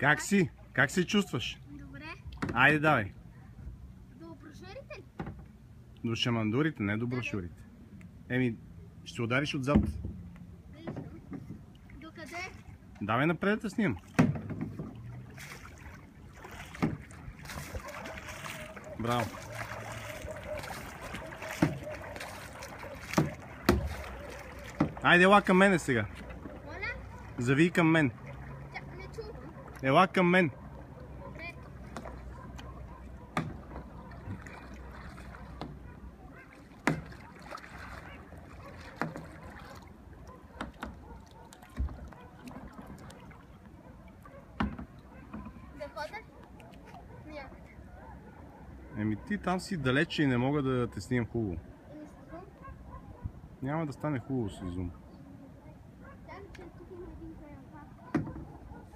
Как си? Как се чувстваш? Добре. Айде, давай. До брошурите ли? До шамандурите, не до брошурите. Еми, ще удариш отзад. До къде? Давай напред да снимам. Браво. Айде, ела към мене сега. Моля? Зави към мен. Не чувам. Ела към мен. Добре. Да ходя? Някъде. Еми ти там си далече и не мога да те снимам хубаво. И не се зум? Няма да стане хубаво с зум.